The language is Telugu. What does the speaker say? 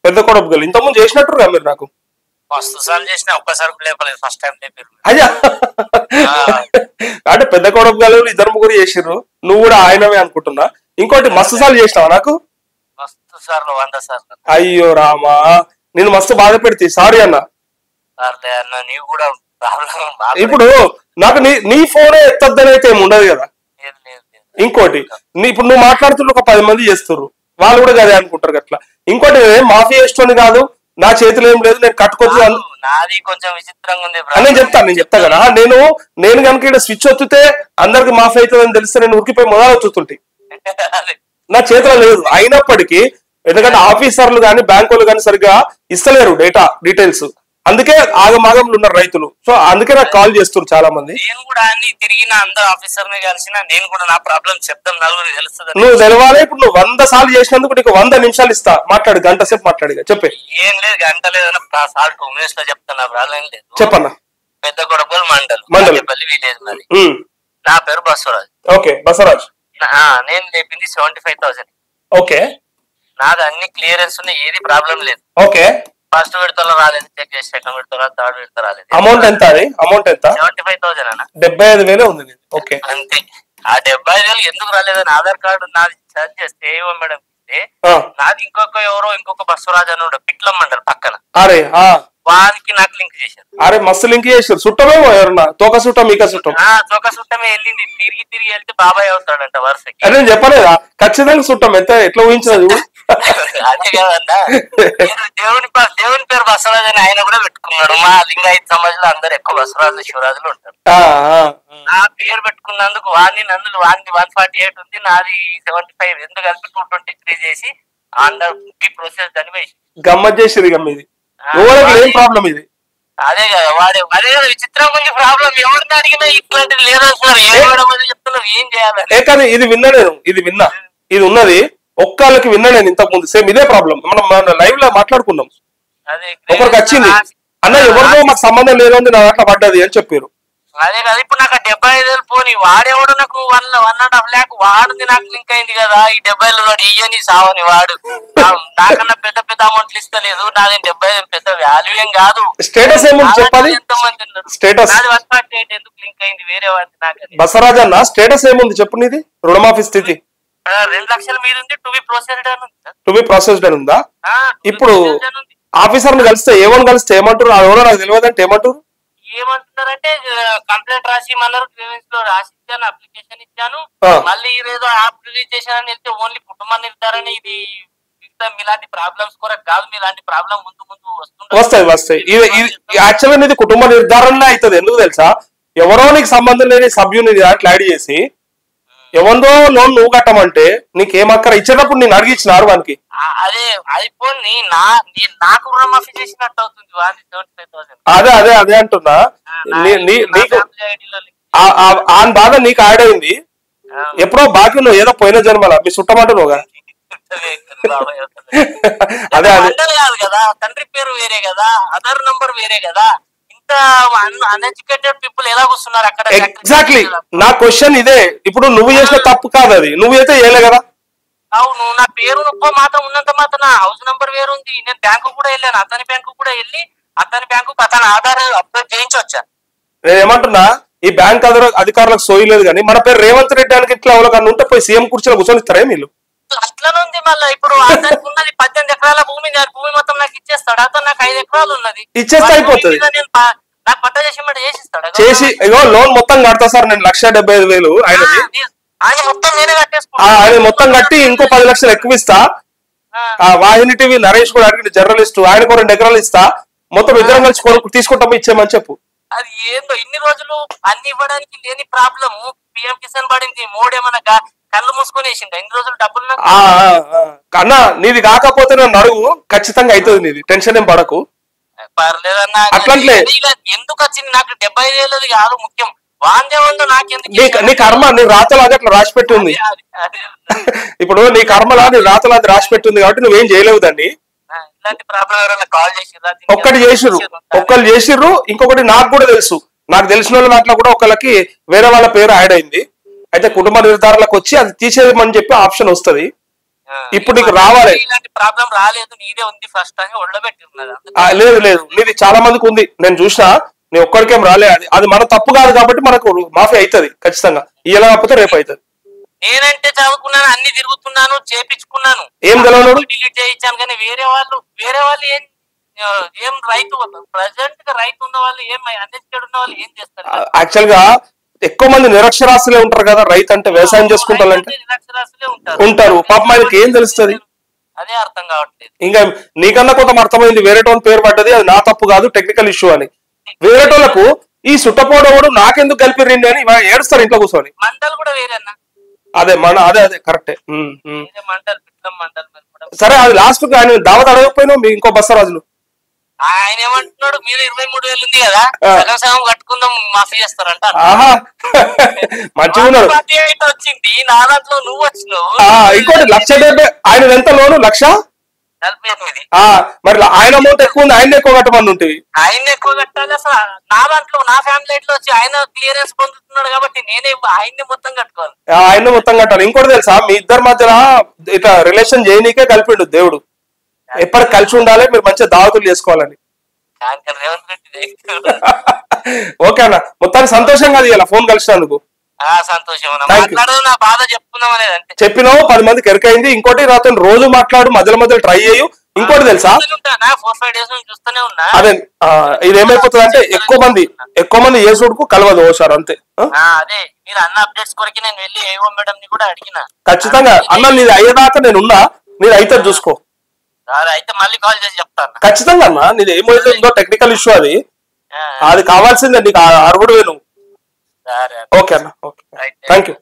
పెద్ద కొడపగల్ ఇంతకుముందు చేసినట్టుగా మీరు నాకు మస్తు సార్లు చేసిన ఒక్కసారి లేపలేదు, ఫస్ట్ టైం లేపారు. అయ్యా అంటే పెద్ద కొడపగల్ ఇద్దరు ముగ్గురు చేసిర్రు, నువ్వు కూడా ఆయనవే అనుకుంటున్నా. ఇంకోటి మస్తు సార్లు చేసినావా నాకు? మస్తు సార్లు, 100 సార్లు. అయ్యో రామా, నేను మస్తు బాధ పెడితే సారీ అన్న. నీవు కూడా ఇప్పుడు నాకు నీ ఫోనే ఎత్తద్దని అయితే ఏమి ఉండదు కదా. ఇంకోటి ఇప్పుడు నువ్వు మాట్లాడుతున్న ఒక 10 మంది చేస్తుర్రు, వాళ్ళు కూడా అదే అనుకుంటారు అట్లా. ఇంకోటి మాఫీ చేస్తుంది కాదు, నా చేతిలో ఏం లేదు, నేను కట్టుకోవచ్చు. నాది కొంచెం విచిత్రంగా ఉంది. నేను చెప్తా కదా, నేను కనుక ఇక్కడ స్విచ్ ఒత్తితే అందరికి మాఫీ అవుతుందని తెలిస్తే నేను ఉరికిపోయి మొదలు వచ్చుతుంటే నా చేతిలో లేదు. అయినప్పటికీ ఎందుకంటే ఆఫీసర్లు కానీ బ్యాంకులు కానీ సరిగ్గా ఇస్తలేరు డీటెయిల్స్, అందుకే ఆగమాగంలో ఉన్నారు రైతులు. సో అందుకే నాకు కాల్ చేస్తున్నారు చాలా మంది. నేను కూడా అన్ని తిరిగిన అందరు ఆఫీసర్ ని కలిసిన, నేను కూడా నా ప్రాబ్లం చెప్తాం, నలుగురు తెలుస్తుంది. నువ్వు తెలవాలి. ఇప్పుడు నువ్వు 100 సార్లు చేసినందుకు నీకు 100 నిమిషాలు ఇస్తా, మాట్లాడు, గంట సేపు మాట్లాడి చెప్పే. ఏం లేదు, గంట లేదన్నా 2 minutes లో చెప్తాను, నా ప్రాబ్లం లేదు. చెప్పన్నా. పెద్ద కొడపల్లి మండలి విలేజ్ మరి. నా పేరు బసవరాజ్. ఓకే బసవరాజ్. నేను లేపింది 75,000. ఓకే, నాది అన్ని క్లియరెన్స్ ఉన్నాయి, ఏది ప్రాబ్లం లేదు. ఓకే, ఫస్ట్ విడతలో రాలేదు, చెక్ చేసి సెకండ్ విడతలో, థర్డ్ విడత రాలేదు. అమౌంట్ ఎంత? అది అమౌంట్ ఎంత? 75,000 అన్న. 75,000 ఉంది. ఓకే, అంతే. ఆ 75,000 ఎందుకు రాలేదని ఆధార్ కార్డు నాది సర్చ్ చేస్తే ఏమో మేడం, నాది ఇంకొక బసవరాజ్ అని ఉండే పిట్లం మండలి పక్కన. అరే వారికి నాకు లింక్ చేశారు. అరే మస్తు లింక్ చేశారు. చుట్టమేమో ఎవరన్నా, తోక చుట్టం మీక చుట్టం. తోక చుట్టమే వెళ్ళింది, తిరిగి వెళ్తే బాబాయ్ అవుతాడంట వరుసకి. నేను చెప్పలేదా? ఖచ్చితంగా చుట్టం. ఎట్లా ఊహించదు. అదే కదన్నా, దేవుని పేరు బసవరాజు అని ఆయన కూడా పెట్టుకున్నాడు. మా లింగాయత్ సమాజంలో అందరు ఎక్కువ బసవరాజు శివరాజులు ఉంటారు. ఆ పేరు పెట్టుకున్నందుకు వాడిని 148 ఉంది, నాది 75, ఎందుకు కలిపి 223 చేసి అందరు ప్రోసెస్ అని వేసి గమ్మత్ చేసేది. మీది ఏం ప్రాబ్లం ఇది? అదే కదా అదే కదా విచిత్రం ఉంది ప్రాబ్లం. ఎవరిని అడిగినా ఇట్లాంటిది లేదా సార్, చెప్తున్నారు, ఏం చేయాలి? కానీ ఇది విన్నా, ఇది ఉన్నది ఒక్కళ్ళకి విన్నా నేను ఇంతకు ముందు. సేమ్ ఇదే ప్రాబ్లం మనం లైవ్ లో మాట్లాడుకున్నాం. ఒకరికి వచ్చింది, అన్న ఎవరితో మాకు సంబంధం లేదు, నా దాంట్లో పడ్డది అని చెప్పారు. అదే కదా, ఇప్పుడు నాకు 75,000 పోనీ, వాడేవాడు నాకు 1.5 lakh వాడుది నాకు లింక్ అయింది కదా. ఈ 70,000 ఇయ్యని సావని వాడు నాకన్నా పెద్ద అమౌంట్లు ఇస్తలేదు. నాది 70,000 పెద్ద వాల్యూ ఏం కాదు. స్టేటస్ ఏముంది చెప్పాలి? స్టేటస్ 148 ఎందుకు లింక్ అయింది వేరే వాడికి? నాకు బసవరాజ్ అన్న స్టేటస్ ఏముంది చెప్పు? నీది రుణమాఫీ స్థితి 2 లక్షల మీద ఉంది. టు బి ప్రాసెస్డ్ అని ఉందా? ఇప్పుడు ఆఫీసర్ ని కలిస్తే ఏమని కలిస్తే ఏమంటారు? అది ఎవరో నాకు తెలియదు అంటే ఏమంటున్నారంటే కంప్లైంట్ రాసి మన్నారు, క్లియరెన్స్ లో రాసి ఇచ్చాను, అప్లికేషన్ ఇచ్చాను, మళ్ళీ ఏదో యాప్ రిలీజ్ చేశానని వెళ్తే ఓన్లీ కుటుంబ నిర్ధారణ, ఇది మీలాంటి ప్రాబ్లమ్స్ కొరకు కాదు, మీలాంటి ప్రాబ్లం ముందు వస్తాయి. యాక్చువల్గా ఇది కుటుంబ నిర్ధారణ అవుతుంది. ఎందుకు తెలుసా? ఎవరో నీకు సంబంధం లేని సభ్యుని అట్లా యాడ్ చేసి ఎవరిదో లోన్ నువ్వు కట్టమంటే నీకేం అక్కర ఇచ్చేటప్పుడు నేను అడిగిచ్చినారు వానికి. అదే అయిపోయి నాకు రుణమాఫీ చేసినట్టు అవుతుంది. అదే అంటున్నా. ఆ బాధ నీకు యాడ్ అయింది. ఎప్పుడో బాకీ నువ్వు ఏదో పోయిన జన్మల మీ చుట్టమంటున్నావుగా. అదే కాదు కదా, తండ్రి పేరు వేరే కదా, ఆధార్ నంబర్ వేరే కదా. అన్ఎడ్యుకేటెడ్ పీపుల్ ఎలా వస్తున్నారు అక్కడ? ఎగ్జాక్ట్లీ నా క్వశ్చన్ ఇదే. ఇప్పుడు నువ్వు చేసిన తప్పు కాదు అది, నువ్వు అయితే చేయలే కదా. అవును, నా పేరు మాత్రం ఉన్నంత మాత్రం నా హౌస్ నంబర్ వేరు ఉంది. నేను బ్యాంకు కూడా వెళ్ళాను, అతని బ్యాంకు కూడా వెళ్ళి అతని బ్యాంకు అతని ఆధార్ అప్డేట్ చేయించి వచ్చాను. నేను ఏమంటున్నా, ఈ బ్యాంక్ అధికారులకు సోయలేదు కానీ మన పేరు రేవంత్ రెడ్డి అని ఇట్లా ఎవరికన్నా ఉంటే పోయి సీఎం కుర్చీలో కూర్చొని ఇస్తారా వీళ్ళు? అట్లనే ఉంది. మళ్ళీ ఇప్పుడు అతనికి ఉన్నది 18 ఎకరాల భూమి, భూమి మొత్తం నాకు ఇచ్చేస్తాడు. అతను నాకు 5 ఎకరాలు ఉన్నది, ఇచ్చేస్తే అయిపోతుంది. నాకు పట్ట చేసి చేసిస్తాడు. చేసి ఇగో లోన్ మొత్తం కడతా సార్ నేను 1,75,000 ఆయన మొత్తం నేనే కట్టేసుకుంటా. ఆయన మొత్తం కట్టి ఇంకో 10 లక్షలు ఎక్కువ ఇస్తా. వాహిని టీవీ నరేష్ కూడా అడిగిన జర్నలిస్ట్, ఆయనకు 2 ఎకరాలు ఇస్తా, మొత్తం ఇద్దరం కలిసి తీసుకుంటాము, ఇచ్చేయమని చెప్పు. అది ఏందో ఇన్ని రోజులు అన్ని ఇవ్వడానికి లేని ప్రాబ్లము. పిఎం కిసాన్ పడింది, మోడేమన్నా కళ్ళు మూసుకొని వేసిండు. ఇన్ని రోజులు డబ్బులు అన్నా నీది కాకపోతే నన్ను అడుగు, ఖచ్చితంగా అవుతుంది నీది, టెన్షన్ ఏం పడకు. పర్లేదన్నా. ఎందుకు వచ్చింది నాకు 75,000 కాదు ముఖ్యం, వాందేవందో నాకెందుకు? నీ కర్మ నీ రాతలాగా అట్లా రాసి పెట్టి ఉంది. ఇప్పుడు నీ కర్మలా నీ రాతలాగా రాసి పెట్టి ఉంది కాబట్టి నువ్వేం చేయలేవు దాన్ని. ఒక్కళ్ళు చేసిర్రు. ఇంకొకటి నాకు కూడా తెలుసు, నాకు తెలిసిన వాళ్ళ దాంట్లో కూడా ఒకళ్ళకి వేరే వాళ్ళ పేరు యాడ్ అయింది. అయితే కుటుంబ నిర్ధారణలకు వచ్చి అది తీసేయమని చెప్పి ఆప్షన్ వస్తుంది. ఇప్పుడు నీకు రావాలి. ఇలాంటి ప్రాబ్లం రాలేదు, నీదే ఉంది ఫస్ట్ అని ఒళ్ళబెట్టిన్నది. లేదు లేదు, నీది చాలా మందికి ఉంది, నేను చూసినా. నీ ఒక్కడికేం రాలే. అది మన తప్పు కాదు కాబట్టి మనకు మాఫీ అవుతుంది ఖచ్చితంగా. ఇలా కాకపోతే రేపు అవుతుంది. నేనంటే చదువుకున్నాను, అన్ని తిరుగుతున్నాను, చేపించుకున్నాను, ఏం తెలవడు, డిలీట్ చేయించాను. కానీ వేరే వాళ్ళు ఏం రైతు ప్రజెంట్ గా రైతు ఉన్న వాళ్ళు ఏం అన్ఎడ్యుకేటెడ్ ఉన్న వాళ్ళు ఏం చేస్తారు? యాక్చువల్ గా ఎక్కువ మంది నిరక్షరాస్యులే ఉంటారు కదా. రైతు అంటే వ్యవసాయం చేసుకుంటారంటే ఉంటారు. పాపం ఆయనకి ఏం తెలుస్తుంది? అదే అర్థం కావట్లేదు. ఇంకా నీకన్నా కొంత అర్థమైంది, వేరేటోని పేరు పడ్డది, అది నా తప్పు కాదు, టెక్నికల్ ఇష్యూ అని. వేరేటోళ్లకు ఈ సుట్టపోవడం నాకెందుకు కలిపిరండి అని ఏడుస్తారు ఇంట్లో కూర్చొని. మంటలు కూడా వేరేనా? అదే అదే కరెక్టే. మంటలు సరే, అది లాస్ట్ ఆయన దావత్ అడగకపోయినా మీ ఇంకో బస్సరాజులు ఆయన ఏమంటున్నాడు, మీరు 23,000 ఉంది కదా, సగం కట్టుకుందాం, మాఫీ చేస్తారంట. మంచిగా వచ్చింది నా దాంట్లో, నువ్వు వచ్చినావు. ఇంకోటి 1,70,000 ఆయన ఎంత లోను? 1,48,000. మరి ఆయన అమౌంట్ ఎక్కువ ఉంది, ఆయన ఎక్కువ కట్టమని ఉంటుంది. ఆయన ఎక్కువ కట్టాలి. అసలు నా దాంట్లో, నా ఫ్యామిలీలో వచ్చి ఆయన క్లియరెన్స్ పొందుతున్నాడు కాబట్టి నేనే ఆయన్ని మొత్తం కట్టుకోవాలి. ఆయన మొత్తం కట్టాలి. ఇంకోటి తెలుసా, మీ ఇద్దరి మధ్యలో ఇట్లా రిలేషన్ చేయనీకే కలిపిండు దేవుడు. ఎప్పటికి కలిసి ఉండాలి, మీరు మంచిగా దావతులు చేసుకోవాలని. ఓకే అన్న, మొత్తానికి సంతోషంగా అది ఇలా ఫోన్ కలిసినందుకు సంతోషం. నా బాధ చెప్పుకుందాం అనేది అంతే. చెప్పినావు, 10 మందికి ఎరకైంది. ఇంకోటి రాత్రి రోజు మాట్లాడు, మధ్యలో ట్రై చేయు. ఇంకోటి తెలుసా, 4-5 days నుంచి చూస్తూనే ఉన్నా. అదే ఇది ఏమైపోతుంది అంటే ఎక్కువ మంది యేసుడుకు కలవదు ఓసారి అంతే. అదే మీరు అన్న అప్డేట్స్ కొరకి నేను వెళ్ళి ఏవో మేడం ని కూడా అడిగిన. ఖచ్చితంగా అన్న, నీది అయ్యేదాకా నేను ఉన్నా, నీది అయితే చూసుకో. అయితే మళ్ళీ కాల్ చేసి చెప్తాను. ఖచ్చితంగా అన్న, నీది ఏమైతుందో టెక్నికల్ ఇష్యూ అది కావాల్సిందే, నీకు అర్హుడు నువ్వు. ఓకే అన్న, ఓకే, థ్యాంక్ యూ.